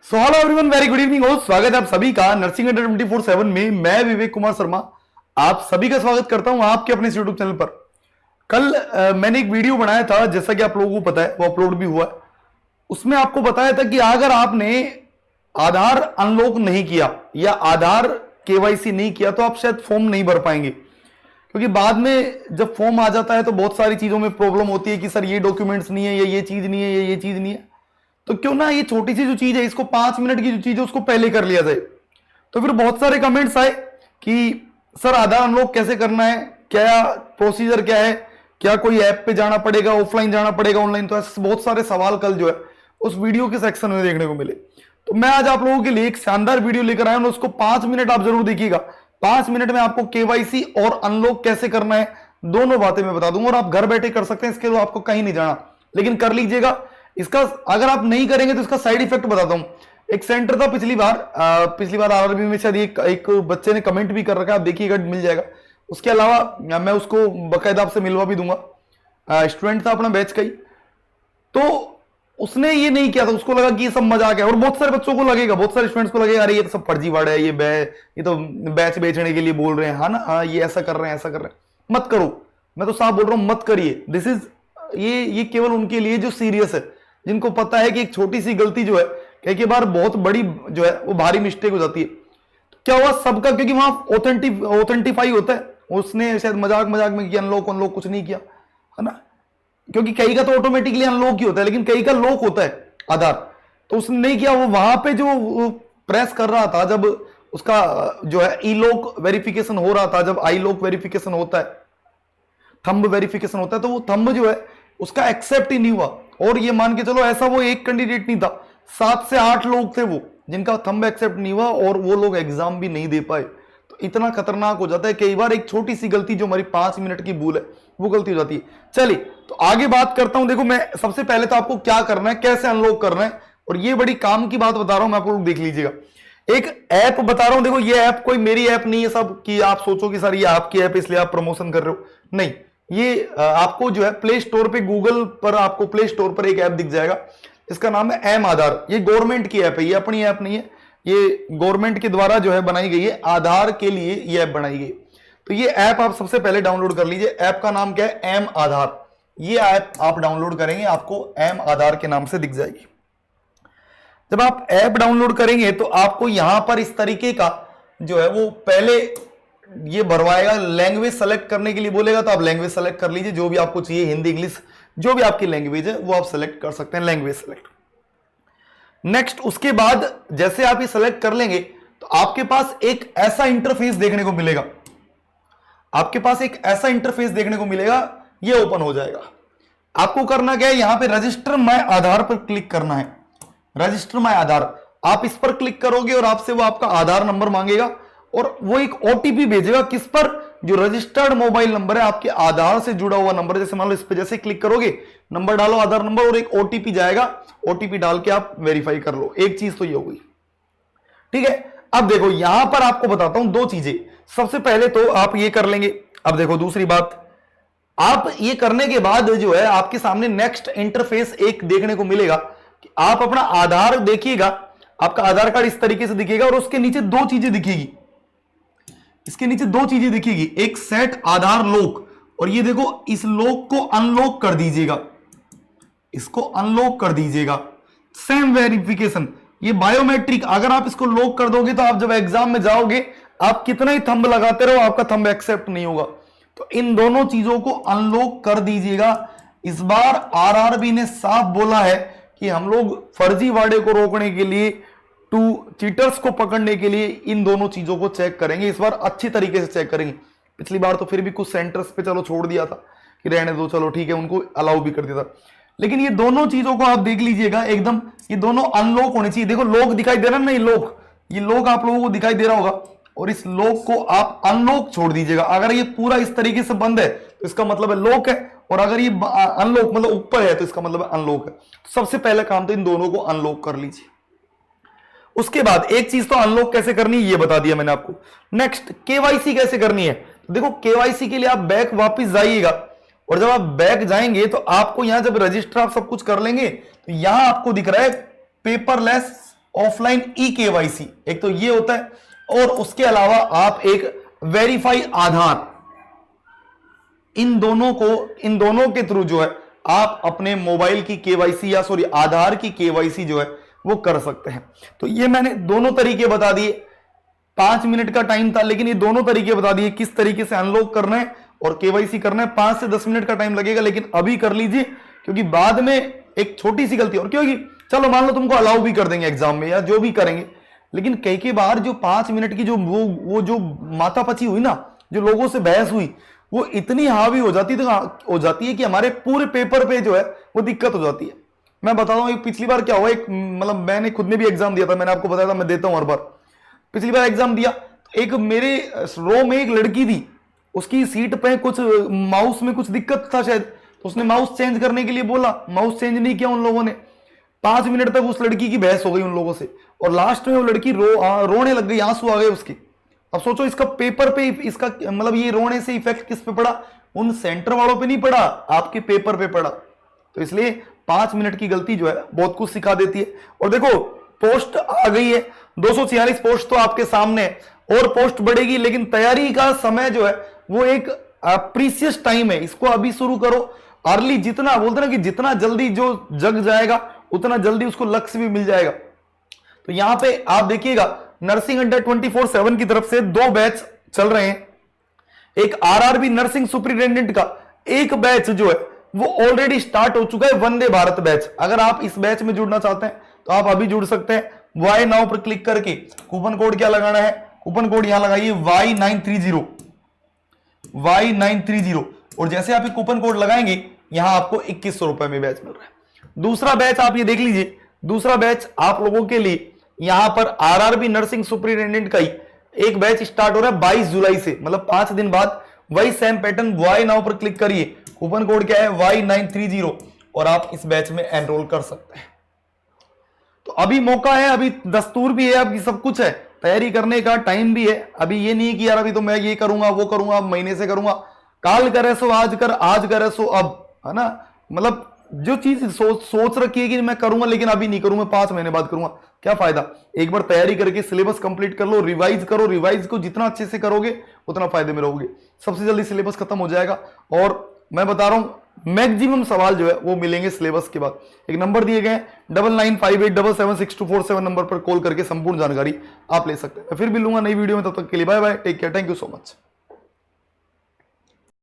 So hello everyone, very good evening हो। स्वागत है आप सभी का नर्सिंग अड्डा 24/7 में। मैं विवेक कुमार शर्मा आप सभी का स्वागत करता हूं आपके अपने यूट्यूब चैनल पर। कल मैंने एक वीडियो बनाया था, जैसा कि आप लोगों को पता है, वो अपलोड भी हुआ है। उसमें आपको बताया था कि अगर आपने आधार अनलॉक नहीं किया या आधार केवाईसी नहीं किया तो आप शायद फॉर्म नहीं भर पाएंगे, क्योंकि बाद में जब फॉर्म आ जाता है तो बहुत सारी चीजों में प्रॉब्लम होती है कि सर ये डॉक्यूमेंट्स नहीं है, या ये चीज नहीं है, या ये चीज नहीं है। तो क्यों ना ये छोटी सी जो चीज है, इसको 5 मिनट की जो चीज है उसको पहले कर लिया जाए। तो फिर बहुत सारे कमेंट्स आए कि सर आधार अनलॉक कैसे करना है, क्या प्रोसीजर क्या है, क्या कोई ऐप पे जाना पड़ेगा, ऑफलाइन जाना पड़ेगा, ऑनलाइन। तो ऐसे बहुत सारे सवाल कल जो है उस वीडियो के सेक्शन में देखने को मिले। तो मैं आज आप लोगों के लिए एक शानदार वीडियो लेकर आया हूं, उसको 5 मिनट आप जरूर देखिएगा। 5 मिनट में आपको केवाईसी और अनलॉक कैसे करना है दोनों बातें मैं बता दूंगा, और आप घर बैठे कर सकते हैं। इसके लिए आपको कहीं नहीं जाना, लेकिन कर लीजिएगा। इसका अगर आप नहीं करेंगे तो इसका साइड इफेक्ट बताता हूं। एक सेंटर था पिछली बार आरआरबी में, शायद एक बच्चे ने कमेंट भी कर रखा है, आप देखिएगा मिल जाएगा। उसके अलावा मैं उसको बकायदा आपसे मिलवा भी दूंगा। स्टूडेंट था अपना बैच का ही, तो उसने ये नहीं किया था। उसको लगा कि ये सब मजाक है, और बहुत सारे बच्चों को लगेगा, बहुत सारे स्टूडेंट्स को लगेगा अरे ये तो सब फर्जीवाड़ा है, ये तो बैच बेचने के लिए बोल रहे हैं, हाँ ना, हाँ ये ऐसा कर रहे हैं, ऐसा कर रहे हैं। मत करो, मैं तो साफ बोल रहा हूं, मत करिए। दिस इज ये केवल उनके लिए जो सीरियस है, जिनको पता है कि एक छोटी सी गलती जो है कई बार बहुत बड़ी जो है वो भारी मिस्टेक हो जाती है। तो क्या हुआ सबका, क्योंकि वहां ऑथेंटिफाई होता है। उसने शायद मजाक में किया, अनलॉक कुछ नहीं किया, है ना, क्योंकि कई का तो ऑटोमेटिकली अनलॉक ही होता है, लेकिन कई का लॉक होता है आधार। तो उसने नहीं किया। वो वहां पे जो प्रेस कर रहा था, जब उसका जो है ई लॉक वेरिफिकेशन हो रहा था, जब आई लॉक वेरिफिकेशन होता है, थंब वेरिफिकेशन होता है, तो वो थंब जो है उसका एक्सेप्ट ही नहीं हुआ। और ये मान के चलो ऐसा वो एक कैंडिडेट नहीं था, 7 से 8 लोग थे वो जिनका थंब एक्सेप्ट नहीं हुआ, और वो लोग एग्जाम भी नहीं दे पाए। तो इतना खतरनाक हो जाता है कई बार, एक छोटी सी गलती जो हमारी 5 मिनट की भूल है वो गलती हो जाती है। चलिए तो आगे बात करता हूं। देखो, मैं सबसे पहले तो आपको क्या करना है, कैसे अनलॉक करना है, और ये बड़ी काम की बात बता रहा हूं मैं, आप लोग देख लीजिएगा। एक ऐप बता रहा हूं। देखो, ये ऐप कोई मेरी ऐप नहीं है सब कि आप सोचो कि सर ये आपकी ऐप इसलिए आप प्रमोशन कर रहे हो, नहीं। ये आपको जो है प्ले स्टोर पे, गूगल पर आपको प्ले स्टोर पर एक ऐप दिख जाएगा, इसका नाम है एम आधार। ये गवर्नमेंट की ऐप है, ये अपनी ऐप नहीं है, ये गवर्नमेंट के द्वारा जो है बनाई गई है, आधार के लिए ये ऐप बनाई गई। तो ये ऐप आप सबसे पहले डाउनलोड कर लीजिए। ऐप का नाम क्या है, एम आधार। ये ऐप आप डाउनलोड करेंगे, आपको एम आधार के नाम से दिख जाएगी। जब आप ऐप डाउनलोड करेंगे तो आपको यहां पर इस तरीके का जो है वो पहले ये भरवाएगा, लैंग्वेज सेलेक्ट करने के लिए बोलेगा, तो आप लैंग्वेज सेलेक्ट कर लीजिए, जो भी आपको चाहिए, हिंदी, इंग्लिश, जो भी आपकी लैंग्वेज है वो आप सेलेक्ट कर सकते हैं, लैंग्वेज सेलेक्ट। नेक्स्ट, उसके बाद जैसे आप ये सेलेक्ट कर लेंगे तो आपके पास एक ऐसा इंटरफेस देखने को मिलेगा, आपके पास एक ऐसा इंटरफेस देखने को मिलेगा, ये ओपन हो जाएगा। आपको करना क्या है, यहां पे रजिस्टर माय आधार पर क्लिक करना है। रजिस्टर माय आधार, आप इस पर क्लिक करोगे और आपसे वो आपका आधार नंबर मांगेगा, और वो एक ओटीपी भेजेगा, किस पर, जो रजिस्टर्ड मोबाइल नंबर है, आपके आधार से जुड़ा हुआ नंबर। जैसे मान लो इस पे जैसे क्लिक करोगे, नंबर डालो, आधार नंबर, और एक ओटीपी जाएगा, ओटीपी डाल के आप वेरीफाई कर लो। एक चीज तो ये हो गई, ठीक है। अब देखो यहां पर आपको बताता हूं 2 चीजें। सबसे पहले तो आप ये कर लेंगे। अब देखो दूसरी बात, आप ये करने के बाद जो है आपके सामने नेक्स्ट इंटरफेस एक देखने को मिलेगा कि आप अपना आधार देखिएगा, आपका आधार कार्ड इस तरीके से दिखेगा, और उसके नीचे 2 चीजें दिखेगी। इसके नीचे 2 चीजें दिखेगी, एक सेट आधार लॉक, और ये देखो इस लॉक को अनलॉक कर दीजिएगा, इसको अनलॉक कर दीजिएगा। सेम वेरिफिकेशन, ये बायोमेट्रिक, अगर आप इसको लॉक कर दोगे तो आप जब एग्जाम में जाओगे, आप कितना ही थंब लगाते रहो, आपका थंब एक्सेप्ट नहीं होगा। तो इन दोनों चीजों को अनलॉक कर दीजिएगा। इस बार आरआरबी ने साफ बोला है कि हम लोग फर्जीवाड़े को रोकने के लिए, चीटर्स को पकड़ने के लिए इन दोनों चीजों को चेक करेंगे। इस बार अच्छी तरीके से चेक करेंगे। पिछली बार तो फिर भी कुछ सेंटर्स पे चलो छोड़ दिया था कि रहने दो, चलो ठीक है, उनको अलाउ भी कर दिया था, लेकिन ये दोनों चीजों को आप देख लीजिएगा एकदम, ये दोनों अनलॉक होने चाहिए। देखो लॉक दिखाई दे रहा है ना, ये लॉक आप लोगों को दिखाई दे रहा होगा, और इस लॉक को आप अनलॉक छोड़ दीजिएगा। अगर ये पूरा इस तरीके से बंद है तो इसका मतलब है लॉक है, और अगर ये अनलॉक मतलब ऊपर है तो इसका मतलब है अनलॉक है। सबसे पहला काम तो इन दोनों को अनलॉक कर लीजिए। उसके बाद एक चीज तो अनलॉक कैसे करनी है ये बता दिया मैंने आपको। नेक्स्ट, केवाईसी कैसे करनी है। देखो केवाईसी के लिए आप बैक वापस जाइएगा, और जब आप बैक जाएंगे तो आपको यहां जब रजिस्टर आप सब कुछ कर लेंगे तो यहां आपको दिख रहा है पेपरलेस ऑफलाइन ई केवाईसी, एक तो ये होता है, और उसके अलावा आप एक वेरीफाई आधार, इन दोनों के थ्रू जो है आप अपने मोबाइल की केवाईसी या सॉरी आधार की केवाईसी जो है वो कर सकते हैं। तो ये मैंने दोनों तरीके बता दिए, 5 मिनट का टाइम था लेकिन ये दोनों तरीके बता दिए किस तरीके से अनलॉक करना है और केवाईसी करना है। 5 से 10 मिनट का टाइम लगेगा लेकिन अभी कर लीजिए, क्योंकि बाद में एक छोटी सी गलती और क्या होगी, चलो मान लो तुमको अलाउ भी कर देंगे एग्जाम में या जो भी करेंगे, लेकिन कई बार जो 5 मिनट की जो वो जो माथापची हुई ना, जो लोगों से बहस हुई, वो इतनी हावी हो जाती है कि हमारे पूरे पेपर पे जो है वो दिक्कत हो जाती है। मैं बताता हूँ पिछली बार क्या हुआ, एक मतलब मैंने खुद ने भी एग्जाम दिया था, मैंने आपको बताया था मैं देता हूँ हर बार। पिछली बार एग्जाम दिया, एक मेरे रो में एक लड़की थी, उसकी सीट पे कुछ माउस में कुछ दिक्कत था शायद, तो उसने माउस चेंज करने के लिए बोला, माउस चेंज नहीं किया उन लोगों ने। 5 मिनट तक उस लड़की की बहस हो गई उन लोगों से, और लास्ट में वो लड़की रोने लग गई, आंसू आ गए उसके। अब सोचो इसका पेपर पे, इसका मतलब ये रोने से इफेक्ट किस पे पड़ा, उन सेंटर वालों पे नहीं पड़ा, आपके पेपर पे पड़ा। तो इसलिए 5 मिनट की गलती जो है बहुत कुछ सिखा देती है। और देखो पोस्ट आ गई है, 246 पोस्ट तो आपके सामने है, और पोस्ट बढ़ेगी, लेकिन तैयारी का समय जो है वो एक प्रीसियस टाइम है, इसको अभी शुरू करो अर्ली। जितना बोलते ना कि जितना जल्दी जो जग जाएगा उतना जल्दी उसको लक्ष्य भी मिल जाएगा। तो यहां पे आप देखिएगा नर्सिंग अंडर 24/7 की तरफ से 2 बैच चल रहे हैं। एक आरआरबी नर्सिंग सुपरिटेंडेंट का एक बैच जो है वो ऑलरेडी स्टार्ट हो चुका है, वंदे भारत बैच। अगर आप इस बैच में जुड़ना चाहते हैं तो आप अभी जुड़ सकते हैं। वाई नाउ पर क्लिक करके कूपन कोड क्या लगाना है, कूपन कोड यहां लगाइए Y930, Y930, और जैसे आप कूपन कोड लगाएंगे यहां आपको 2100 रुपए में बैच मिल रहा है। दूसरा बैच आप ये देख लीजिए, दूसरा बैच आप लोगों के लिए यहां पर आरआरबी नर्सिंग सुपरिटेंडेंट का ही एक बैच स्टार्ट हो रहा है 22 जुलाई से, मतलब 5 दिन बाद। वही सेम पैटर्न, वाई नाउ पर क्लिक करिए, कूपन कोड क्या है Y930, और आप इस बैच में एनरोल कर सकते हैं। तो अभी मौका है, अभी दस्तूर भी है, अभी सब कुछ है, तैयारी करने का टाइम भी है। अभी ये नहीं कि यार अभी तो मैं ये करूंगा वो करूंगा, महीने से करूंगा, काल करे सो आज कर, आज करे सो अब, है ना। मतलब जो चीज सोच रखी है कि मैं करूंगा लेकिन अभी नहीं करूंगा, 5 महीने बाद करूंगा, क्या फायदा। एक बार तैयारी करके सिलेबस कंप्लीट कर लो, रिवाइज करो, रिवाइज को जितना अच्छे से करोगे उतना फायदे में रहोगे, सबसे जल्दी सिलेबस खत्म हो जाएगा। और मैं बता रहा हूं मैक्सिमम सवाल जो है वो मिलेंगे सिलेबस के बाद। एक नंबर दिए गए 9958776247 नंबर पर कॉल करके संपूर्ण जानकारी आप ले सकते हैं। मैं फिर मिलूंगा नई वीडियो में, तब तक के लिए bye bye, take care, thank you so much.